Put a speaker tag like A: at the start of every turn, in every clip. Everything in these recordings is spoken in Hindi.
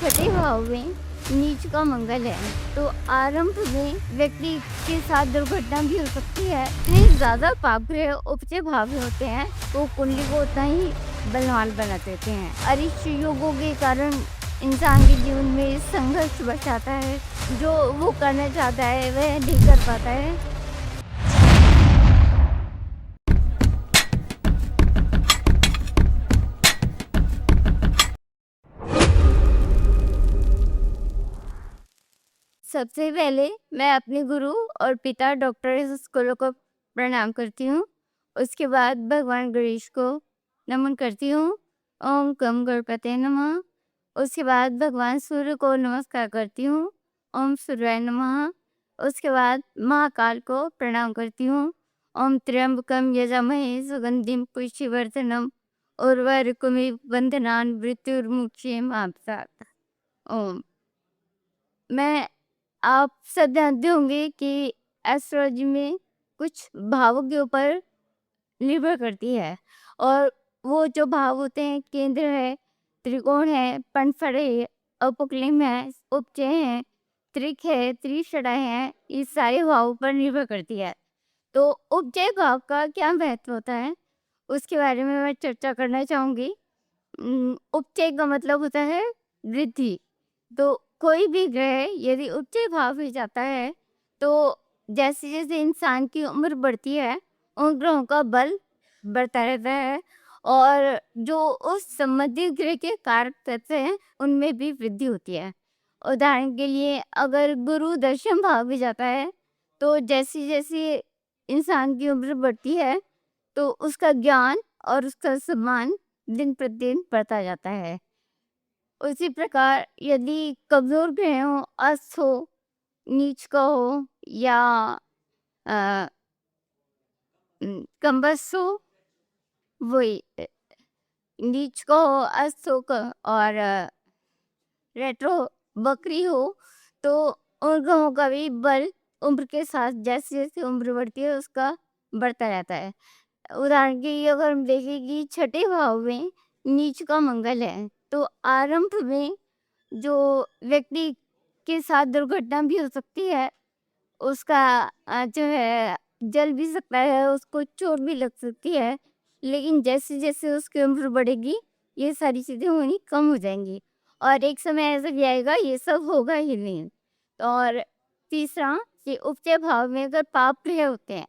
A: छठे भाव में नीच का मंगल है, तो आरंभ में व्यक्ति के साथ दुर्घटना भी हो सकती है। इतने ज्यादा पाप ग्रह उपजे भाव में होते हैं तो कुंडली को उतना ही बलवान बना देते हैं। अरिष्ट योगों के कारण इंसान के जीवन में संघर्ष बढ़ जाता है, जो वो करना चाहता है वह नहीं कर पाता है। सबसे पहले मैं अपने गुरु और पिता डॉक्टर एस स्कूलों को प्रणाम करती हूँ। उसके बाद भगवान गणेश को नमन करती हूँ। ओम गम गणपते नमः। उसके बाद भगवान सूर्य को नमस्कार करती हूँ। ओम सूर्याय नमः। उसके बाद महाकाल को प्रणाम करती हूँ। ओम त्र्यंबकम यजामहे सुगंधिम पुष्टिवर्धनम उर्वारुकमिव बंधनान् मृत्युर्मुक्षेमामृतात्। ओम। मैं आप सब जानते होंगे कि एस्ट्रोलॉजी में कुछ भावों के ऊपर निर्भर करती है, और वो जो भाव होते हैं केंद्र है, त्रिकोण है, पंचफड़ है, अपक्लिम है, उपचय है, त्रिक है, त्रिशड़ा है, इस सारे भावों पर निर्भर करती है। तो उपचय भाव का क्या महत्व होता है उसके बारे में मैं चर्चा करना चाहूंगी। उपचय का मतलब होता है वृद्धि। तो कोई भी ग्रह यदि उच्च भाव में जाता है तो जैसे जैसे इंसान की उम्र बढ़ती है उन ग्रहों का बल बढ़ता रहता है, और जो उस संबंधित ग्रह के कारक तत्व हैं उनमें भी वृद्धि होती है। उदाहरण के लिए अगर गुरु दशम भाव में जाता है तो जैसे जैसे इंसान की उम्र बढ़ती है तो उसका ज्ञान और उसका सम्मान दिन प्रतिदिन बढ़ता जाता है। उसी प्रकार यदि कमजोर ग्रह हो, अस्त हो, नीच का हो, या अ, कम्बस हो, वही नीच का हो, अस्त हो और रेट्रो बकरी हो, तो उन ग्रहों का भी बल उम्र के साथ जैसे जैसे उम्र बढ़ती है उसका बढ़ता रहता है। उदाहरण के लिए अगर हम देखें कि छठे भाव में नीच का मंगल है, तो आरंभ में जो व्यक्ति के साथ दुर्घटना भी हो सकती है, उसका जो है जल भी सकता है, उसको चोट भी लग सकती है। लेकिन जैसे जैसे उसकी उम्र बढ़ेगी ये सारी चीज़ें होनी कम हो जाएंगी, और एक समय ऐसा भी आएगा ये सब होगा ही नहीं। और तीसरा, कि उपचय भाव में अगर पाप ग्रह होते हैं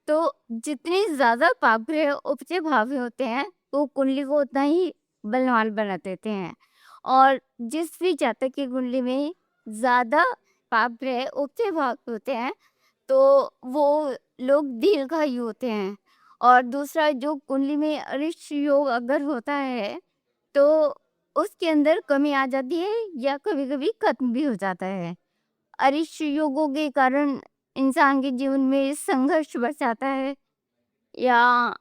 A: तो जितने ज़्यादा पाप ग्रह उपचय भाव में होते हैं वो कुंडली को उतना ही बलवान बना देते हैं। और जिस भी जातक की कुंडली में ज़्यादा पाप ग्रह उपचय भाव में होते हैं तो वो लोग दीर्घायु होते हैं। और दूसरा, जो कुंडली में अरिष्ट योग अगर होता है तो उसके अंदर कमी आ जाती है या कभी कभी खत्म भी हो जाता है। अरिष्ट योगों के कारण इंसान के जीवन में संघर्ष बढ़ जाता है, या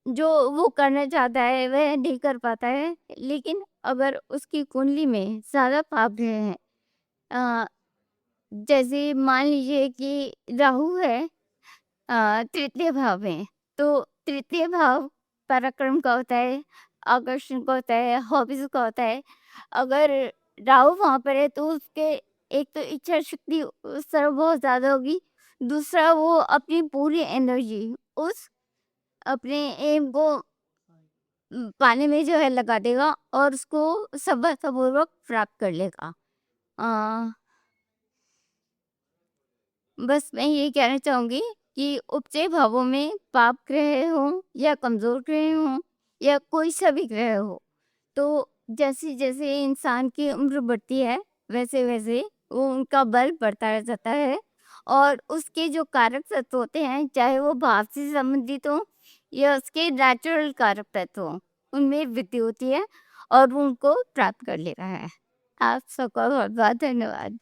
A: जो वो करना चाहता है वह नहीं कर पाता है। लेकिन अगर उसकी कुंडली में ज्यादा पाप ग्रह हैं, अ, जैसे मान लीजिए कि राहु है तृतीय भाव में, तो तृतीय भाव पराक्रम का होता है, आकर्षण का होता है, हॉबीज का होता है। अगर राहु वहां पर है तो उसके एक तो इच्छा शक्ति उस तरफ बहुत ज्यादा होगी, दूसरा वो अपनी पूरी एनर्जी उस अपने एम को पाने में जो है लगा देगा और उसको सफलतापूर्वक प्राप्त कर लेगा। आ, बस मैं ये कहना चाहूंगी कि उपचय भावों में पाप ग्रह हो या कमजोर ग्रह हो या कोई सा भी ग्रह हो, तो जैसे जैसे इंसान की उम्र बढ़ती है वैसे वैसे वो उनका बल बढ़ता रह जाता है, और उसके जो कारक तत्व होते हैं चाहे वो भाव से संबंधित हो या उसके नेचुरल कारक तत्व हो, उनमें वृद्धि होती है और वो उनको प्राप्त कर लेता है। आप सबका बहुत बहुत धन्यवाद।